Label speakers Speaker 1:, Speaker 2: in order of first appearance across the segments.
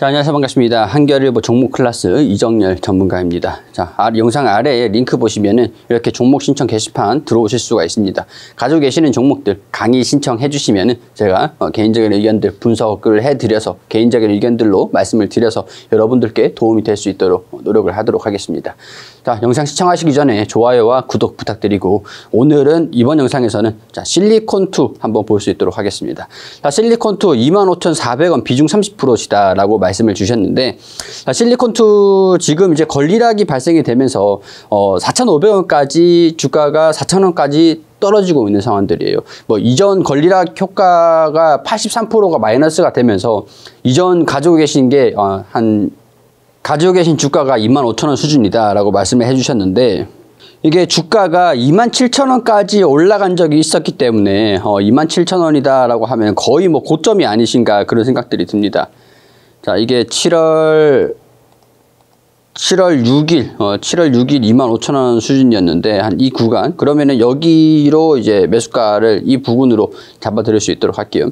Speaker 1: 자, 안녕하세요. 반갑습니다. 한겨레일보 종목 클래스 이정열 전문가입니다. 자, 영상 아래에 링크 보시면은 이렇게 종목 신청 게시판 들어오실 수가 있습니다. 가지고 계시는 종목들 강의 신청해 주시면은 제가 개인적인 의견들 분석을 해드려서 개인적인 의견들로 말씀을 드려서 여러분들께 도움이 될 수 있도록 노력을 하도록 하겠습니다. 자, 영상 시청하시기 전에 좋아요와 구독 부탁드리고 오늘은 이번 영상에서는 자, 실리콘2 한번 볼 수 있도록 하겠습니다. 자, 실리콘2 25,400원 비중 30%시다 라고 말씀을 주셨는데, 자, 실리콘2 지금 이제 권리락이 발생이 되면서 4,500원까지 주가가 4,000원까지 떨어지고 있는 상황들이에요. 뭐 이전 권리락 효과가 83%가 마이너스가 되면서 이전 가지고 계신 게 가지고 계신 주가가 25,000원 수준이다 라고 말씀을 해주셨는데, 이게 주가가 27,000원까지 올라간 적이 있었기 때문에 27,000원이다 라고 하면 거의 뭐 고점이 아니신가 그런 생각들이 듭니다. 자, 이게 7월 6일 25,000원 수준이었는데 한 이 구간, 그러면은 여기로 이제 매수가를 이 부분으로 잡아 드릴 수 있도록 할게요.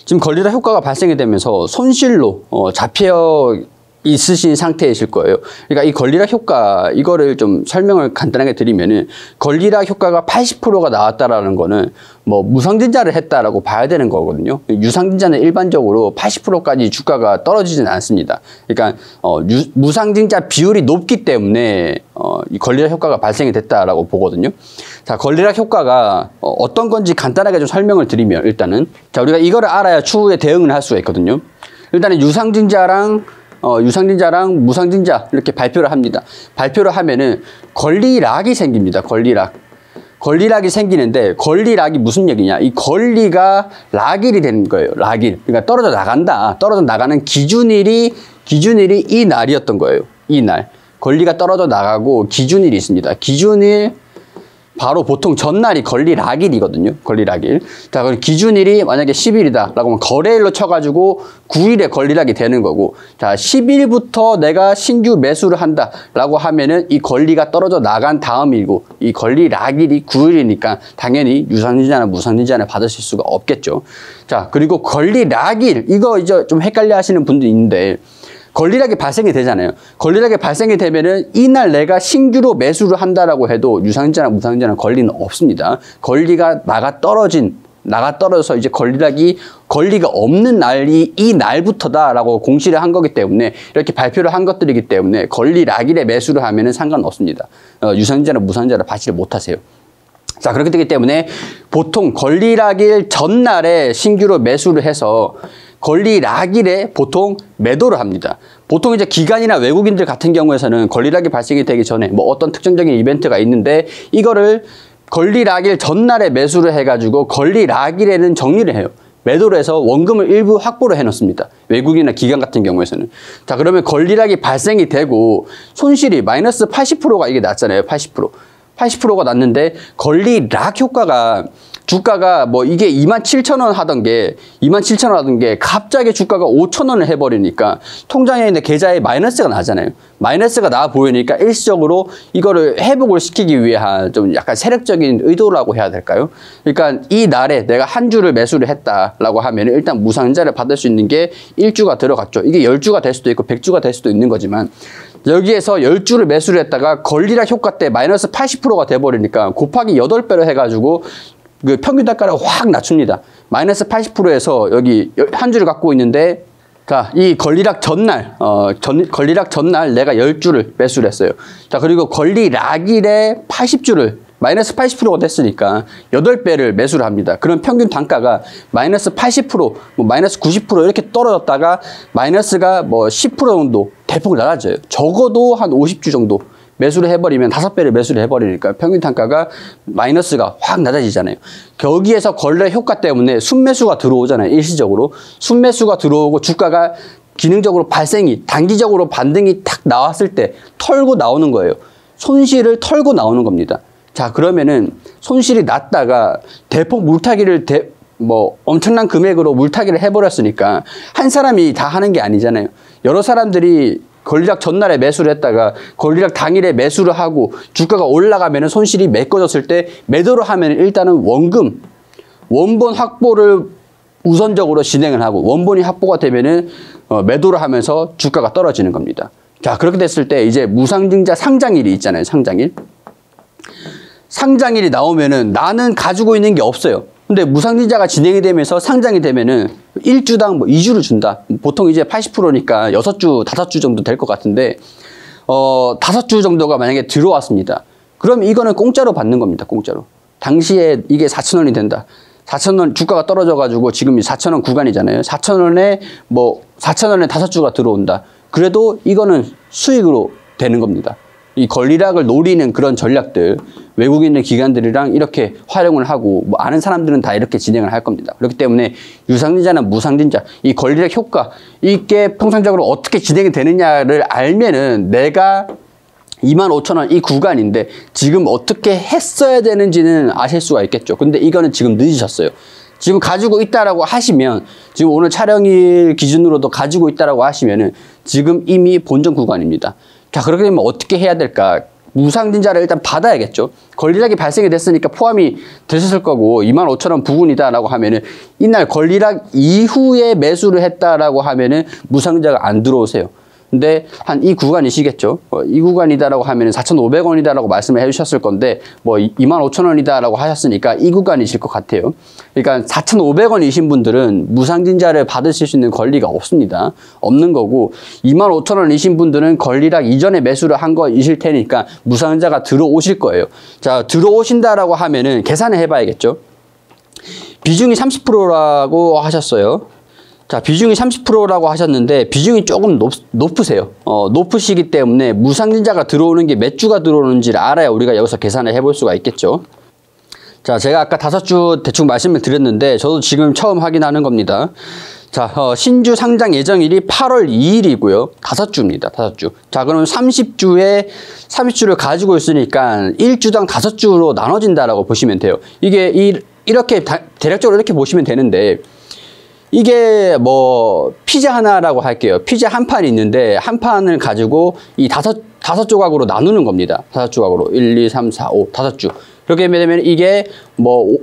Speaker 1: 지금 권리락 효과가 발생이 되면서 손실로 잡혀 있으신 상태이실 거예요. 그러니까 이 권리락 효과, 이거를 좀 설명을 간단하게 드리면은, 권리락 효과가 80%가 나왔다라는 거는 뭐 무상증자를 했다라고 봐야 되는 거거든요. 유상증자는 일반적으로 80%까지 주가가 떨어지진 않습니다. 그러니까 무상증자 비율이 높기 때문에 이 권리락 효과가 발생이 됐다라고 보거든요. 자, 권리락 효과가 어떤 건지 간단하게 좀 설명을 드리면, 일단은 자, 우리가 이거를 알아야 추후에 대응을 할 수가 있거든요. 일단은 유상증자랑 무상증자 이렇게 발표를 합니다. 발표를 하면은 권리락이 생깁니다. 권리락이 생기는데, 권리락이 무슨 얘기냐? 이 권리가 락일이 되는 거예요. 락일. 그러니까 떨어져 나간다. 떨어져 나가는 기준일이 이 날이었던 거예요. 이 날. 권리가 떨어져 나가고 기준일이 있습니다. 기준일 바로 보통 전날이 권리락일이거든요. 권리락일. 자, 그럼 기준일이 만약에 10일이다 라고 하면 거래일로 쳐가지고 9일에 권리락이 되는 거고, 자, 10일부터 내가 신규 매수를 한다 라고 하면은 이 권리가 떨어져 나간 다음이고, 이 권리락일이 9일이니까 당연히 유상증자나 무상증자를 받으실 수가 없겠죠. 자, 그리고 권리락일, 이거 이제 좀 헷갈려 하시는 분도 있는데, 권리락이 발생이 되잖아요. 권리락이 발생이 되면은 이날 내가 신규로 매수를 한다라고 해도 유상증자나 무상증자는 권리는 없습니다. 권리가 나가 떨어져서 이제 권리가 없는 날이 이 날부터다라고 공시를 한 거기 때문에, 이렇게 발표를 한 것들이기 때문에 권리락일에 매수를 하면은 상관없습니다. 유상증자나 무상증자를 받지를 못하세요. 자, 그렇기 되기 때문에 보통 권리락일 전날에 신규로 매수를 해서 권리락일에 보통 매도를 합니다. 보통 이제 기관이나 외국인들 같은 경우에서는 권리락이 발생이 되기 전에 뭐 어떤 특정적인 이벤트가 있는데, 이거를 권리락일 전날에 매수를 해가지고 권리락일에는 정리를 해요. 매도를 해서 원금을 일부 확보를 해놓습니다. 외국인이나 기관 같은 경우에서는. 자, 그러면 권리락이 발생이 되고 손실이 마이너스 80%가 이게 났잖아요. 80%가 났는데, 권리락 효과가 주가가 뭐 이게 27,000원 하던 게 갑자기 주가가 5,000원을 해버리니까 통장에 있는 계좌에 마이너스가 나잖아요. 마이너스가 나 보이니까 일시적으로 이거를 회복을 시키기 위한 좀 약간 세력적인 의도라고 해야 될까요? 그러니까 이 날에 내가 한 주를 매수를 했다라고 하면 일단 무상증자를 받을 수 있는 게 1주가 들어갔죠. 이게 10주가 될 수도 있고 100주가 될 수도 있는 거지만, 여기에서 10주를 매수를 했다가 권리락 효과 때 마이너스 80%가 돼버리니까 곱하기 8배로 해가지고 그 평균 단가를 확 낮춥니다. 마이너스 80%에서 여기 한 주를 갖고 있는데, 자, 이 권리락 전날, 권리락 전날 내가 10주를 매수를 했어요. 자, 그리고 권리락일에 80주를 마이너스 80%가 됐으니까 8배를 매수를 합니다. 그럼 평균 단가가 마이너스 80%, 뭐 마이너스 90% 이렇게 떨어졌다가 마이너스가 뭐 10% 정도 대폭 낮아져요. 적어도 한 50주 정도 매수를 해버리면 5배를 매수를 해버리니까 평균 단가가 마이너스가 확 낮아지잖아요. 거기에서 권리락 효과 때문에 순매수가 들어오잖아요. 일시적으로. 순매수가 들어오고 주가가 기능적으로 단기적으로 반등이 탁 나왔을 때 털고 나오는 거예요. 손실을 털고 나오는 겁니다. 자, 그러면은 손실이 났다가 대폭 물타기를 뭐 엄청난 금액으로 물타기를 해버렸으니까 한 사람이 다 하는 게 아니잖아요. 여러 사람들이 권리락 전날에 매수를 했다가 권리락 당일에 매수를 하고 주가가 올라가면 손실이 메꿔졌을 때 매도를 하면 일단은 원본 확보를 우선적으로 진행을 하고, 원본이 확보가 되면은 매도를 하면서 주가가 떨어지는 겁니다. 자, 그렇게 됐을 때 이제 무상증자 상장일이 있잖아요. 상장일. 상장일이 나오면은 나는 가지고 있는 게 없어요. 근데 무상증자가 진행이 되면서 상장이 되면은 1주당 뭐 2주를 준다. 보통 이제 80%니까 6주, 5주 정도 될 것 같은데, 5주 정도가 만약에 들어왔습니다. 그럼 이거는 공짜로 받는 겁니다. 공짜로. 당시에 이게 4,000원이 된다. 4,000원 주가가 떨어져가지고 지금 4,000원 구간이잖아요. 4,000원에 뭐 4,000원에 5주가 들어온다. 그래도 이거는 수익으로 되는 겁니다. 이 권리락을 노리는 그런 전략들, 외국인의 기관들이랑 이렇게 활용을 하고, 뭐 아는 사람들은 다 이렇게 진행을 할 겁니다. 그렇기 때문에 유상증자나 무상증자, 이 권리락 효과, 이게 통상적으로 어떻게 진행이 되느냐를 알면은 내가 25,000원 이 구간인데 지금 어떻게 했어야 되는지는 아실 수가 있겠죠. 근데 이거는 지금 늦으셨어요. 지금 가지고 있다라고 하시면, 지금 오늘 촬영일 기준으로도 가지고 있다라고 하시면은 지금 이미 본전 구간입니다. 자, 그렇게 되면 어떻게 해야 될까? 무상증자를 일단 받아야겠죠. 권리락이 발생이 됐으니까 포함이 되셨을 거고, 25,000원 부근이다라고 하면은 이날 권리락 이후에 매수를 했다라고 하면은 무상증자가 안 들어오세요. 근데 한 이 구간이시겠죠. 이 구간이다라고 하면은 4,500원이다라고 말씀을 해주셨을 건데, 뭐 25,000원이다라고 하셨으니까 이 구간이실 것 같아요. 그러니까 4,500원이신 분들은 무상증자를 받으실 수 있는 권리가 없습니다. 없는 거고, 25,000원이신 분들은 권리락 이전에 매수를 한 거이실 테니까 무상증자가 들어오실 거예요. 자, 들어오신다라고 하면은 계산을 해봐야겠죠. 비중이 30%라고 하셨어요. 자, 비중이 30%라고 하셨는데 비중이 조금 높으세요. 높으시기 때문에 무상증자가 들어오는 게 몇 주가 들어오는지를 알아야 우리가 여기서 계산을 해볼 수가 있겠죠. 자, 제가 아까 5주 대충 말씀을 드렸는데 저도 지금 처음 확인하는 겁니다. 자, 신주 상장 예정일이 8월 2일이고요. 5주입니다. 5주. 자, 그럼 30주를 가지고 있으니까 1주당 5주로 나눠진다라고 보시면 돼요. 이게 이렇게 대략적으로 이렇게 보시면 되는데, 이게 뭐 피자 하나라고 할게요. 피자 한 판이 있는데 한 판을 가지고 이 다섯 조각으로 나누는 겁니다. 5조각으로 1, 2, 3, 4, 5, 5주. 그렇게 되면 이게 뭐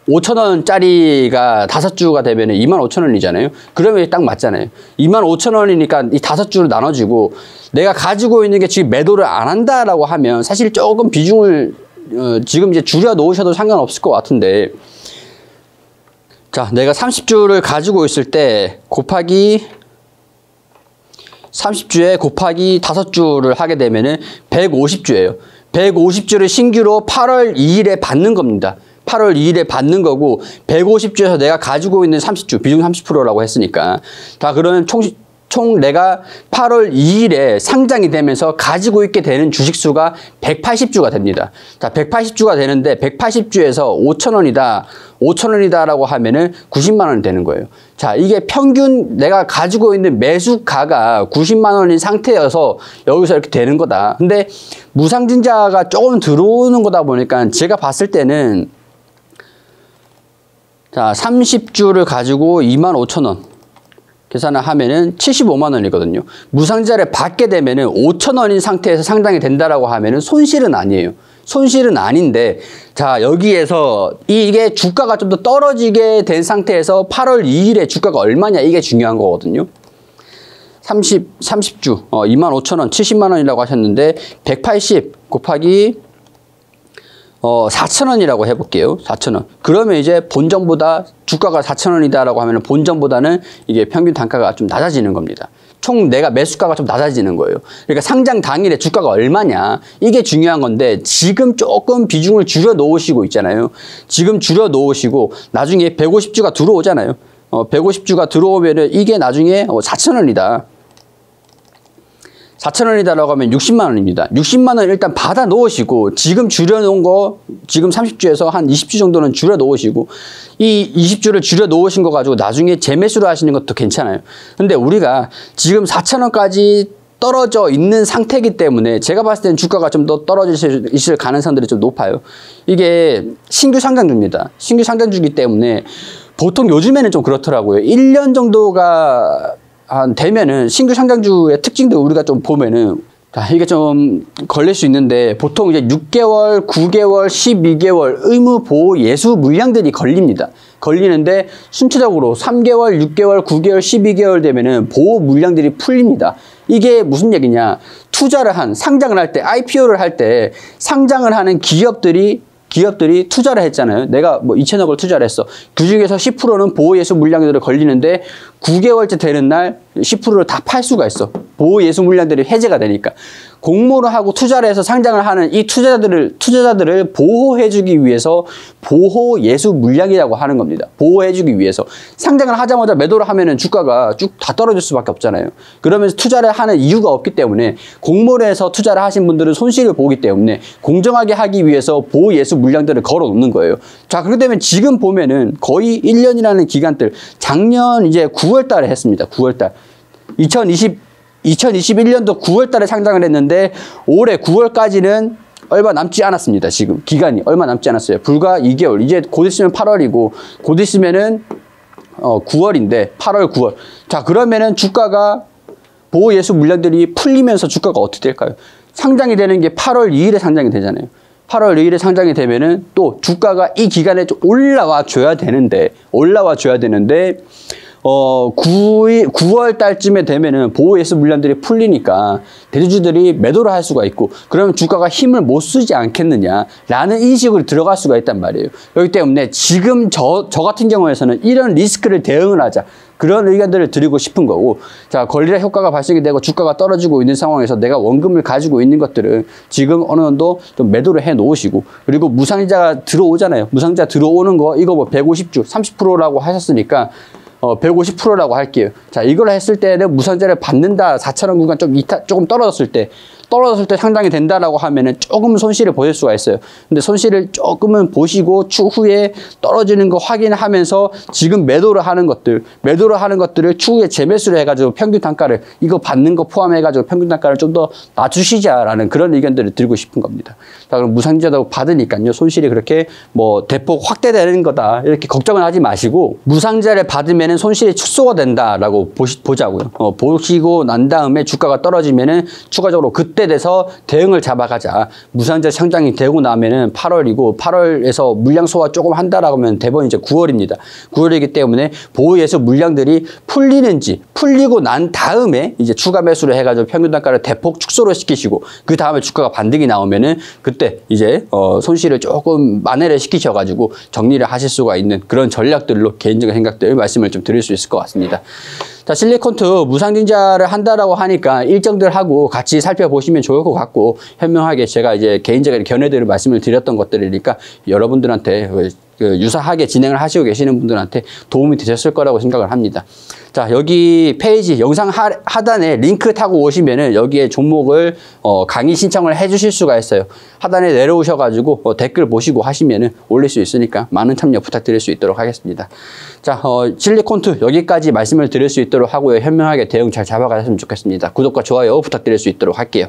Speaker 1: 5,000원짜리가 5주가 되면 25,000원이잖아요. 그러면 딱 맞잖아요. 25,000원이니까 이 5주로 나눠지고, 내가 가지고 있는 게 지금 매도를 안 한다라고 하면 사실 조금 비중을 지금 이제 줄여 놓으셔도 상관없을 것 같은데, 자, 내가 30주를 가지고 있을 때 곱하기 30주에 곱하기 5주를 하게 되면은 150주예요. 150주를 신규로 8월 2일에 받는 겁니다. 8월 2일에 받는 거고, 150주에서 내가 가지고 있는 30주, 비중 30%라고 했으니까. 자, 그러면 총 내가 8월 2일에 상장이 되면서 가지고 있게 되는 주식수가 180주가 됩니다. 자, 180주가 되는데 180주에서 5,000원이다라고 하면은 90만 원이 되는 거예요. 자, 이게 평균 내가 가지고 있는 매수가가 90만 원인 상태여서 여기서 이렇게 되는 거다. 근데 무상증자가 조금 들어오는 거다 보니까 제가 봤을 때는, 자, 30주를 가지고 25,000원 계산을 하면은 75만 원이거든요. 무상증자를 받게 되면은 5,000원인 상태에서 상장이 된다라고 하면은 손실은 아니에요. 손실은 아닌데, 자, 여기에서 이게 주가가 좀 더 떨어지게 된 상태에서 8월 2일에 주가가 얼마냐, 이게 중요한 거거든요. 30주 25,000원 70만 원이라고 하셨는데 180 곱하기 4,000원이라고 해볼게요. 4,000원. 그러면 이제 본전보다, 주가가 4,000원이다라고 하면 본전보다는 이게 평균 단가가 좀 낮아지는 겁니다. 총 내가 매수가가 좀 낮아지는 거예요. 그러니까 상장 당일에 주가가 얼마냐, 이게 중요한 건데, 지금 조금 비중을 줄여 놓으시고 있잖아요. 지금 줄여 놓으시고 나중에 150주가 들어오잖아요. 150주가 들어오면은 이게 나중에 4,000원이다. 4,000원이다라고 하면 60만 원입니다. 60만 원 일단 받아 놓으시고, 지금 줄여 놓은 거, 지금 30주에서 한 20주 정도는 줄여 놓으시고, 이 20주를 줄여 놓으신 거 가지고 나중에 재매수를 하시는 것도 괜찮아요. 근데 우리가 지금 4,000원까지 떨어져 있는 상태이기 때문에 제가 봤을 때는 주가가 좀 더 떨어지실 가능성들이 좀 높아요. 이게 신규 상장주입니다. 신규 상장주이기 때문에 보통 요즘에는 좀 그렇더라고요. 1년 정도가 되면은 신규 상장주의 특징도 우리가 좀 보면은, 이게 좀 걸릴 수 있는데, 보통 이제 6개월, 9개월, 12개월 의무 보호 예수 물량들이 걸립니다. 걸리는데 순차적으로 3개월, 6개월, 9개월, 12개월 되면은 보호 물량들이 풀립니다. 이게 무슨 얘기냐? 투자를 한, 상장을 할 때, IPO를 할 때 상장을 하는 기업들이 투자를 했잖아요. 내가 뭐 2천억을 투자를 했어. 그 중에서 10%는 보호예수 물량들이 걸리는데 9개월째 되는 날 10%를 다 팔 수가 있어. 보호예수 물량들이 해제가 되니까. 공모를 하고 투자를 해서 상장을 하는 이 투자자들을 보호해주기 위해서 보호예수 물량이라고 하는 겁니다. 보호해주기 위해서. 상장을 하자마자 매도를 하면은 주가가 쭉 다 떨어질 수밖에 없잖아요. 그러면서 투자를 하는 이유가 없기 때문에 공모를 해서 투자를 하신 분들은 손실을 보기 때문에 공정하게 하기 위해서 보호예수 물량들을 걸어 놓는 거예요. 자, 그렇게 되면 지금 보면은 거의 1년이라는 기간들, 작년 이제 9월 달에 했습니다. 9월 달. 2021년도 9월 달에 상장을 했는데 올해 9월까지는 얼마 남지 않았습니다. 지금 기간이 얼마 남지 않았어요. 불과 2개월. 이제 곧 있으면 8월이고 곧 있으면은 9월인데 8월, 9월. 자, 그러면은 주가가 보호예수 물량들이 풀리면서 주가가 어떻게 될까요? 상장이 되는 게 8월 2일에 상장이 되잖아요. 8월 2일에 상장이 되면은 또 주가가 이 기간에 좀 올라와 줘야 되는데 9월 달쯤에 되면은 보호예수 물량들이 풀리니까 대주주들이 매도를 할 수가 있고 그러면 주가가 힘을 못 쓰지 않겠느냐라는 인식으로 들어갈 수가 있단 말이에요. 그렇기 때문에 지금 저 같은 경우에서는 이런 리스크를 대응을 하자. 그런 의견들을 드리고 싶은 거고, 자, 권리락 효과가 발생이 되고 주가가 떨어지고 있는 상황에서 내가 원금을 가지고 있는 것들은 지금 어느 정도 좀 매도를 해 놓으시고, 그리고 무상자가 들어오잖아요. 무상자 들어오는 거, 이거 뭐 150주, 30%라고 하셨으니까, 150%라고 할게요. 자, 이걸 했을 때는 무상자를 받는다, 4,000원 구간 조금 떨어졌을 때 상당히 된다라고 하면은 조금 손실을 보일 수가 있어요. 근데 손실을 조금은 보시고 추후에 떨어지는 거 확인하면서 지금 매도를 하는 것들을 추후에 재매수를 해가지고 평균 단가를 이거 받는 거 포함해가지고 평균 단가를 좀 더 낮추시자라는 그런 의견들을 드리고 싶은 겁니다. 자, 그럼 무상자도 받으니까요. 손실이 그렇게 뭐 대폭 확대되는 거다 이렇게 걱정을 하지 마시고 무상자를 받으면은 손실이 축소가 된다라고 보자고요. 보시고 난 다음에 주가가 떨어지면은 추가적으로 그때 돼서 대응을 잡아가자. 무상자 상장이 되고 나면은 8월이고 8월에서 물량 소화 조금 한다라고 하면 대부분 이제 9월입니다. 9월이기 때문에 보호예수 물량들이 풀리고 난 다음에 이제 추가 매수를 해가지고 평균 단가를 대폭 축소를 시키시고 그 다음에 주가가 반등이 나오면은 그때 이제 손실을 조금 만회를 시키셔가지고 정리를 하실 수가 있는 그런 전략들로 개인적인 생각들 말씀을 좀 드릴 수 있을 것 같습니다. 자, 실리콘투 무상증자를 한다라고 하니까 일정들 하고 같이 살펴보시면 좋을 것 같고 현명하게 제가 이제 개인적인 견해들을 말씀을 드렸던 것들이니까 여러분들한테 유사하게 진행을 하시고 계시는 분들한테 도움이 되셨을 거라고 생각을 합니다. 자, 여기 페이지 영상 하단에 링크 타고 오시면은 여기에 종목을 강의 신청을 해 주실 수가 있어요. 하단에 내려오셔가지고 댓글 보시고 하시면은 올릴 수 있으니까 많은 참여 부탁드릴 수 있도록 하겠습니다. 자, 실리콘투 여기까지 말씀을 드릴 수 있도록 하고요. 현명하게 대응 잘 잡아가셨으면 좋겠습니다. 구독과 좋아요 부탁드릴 수 있도록 할게요.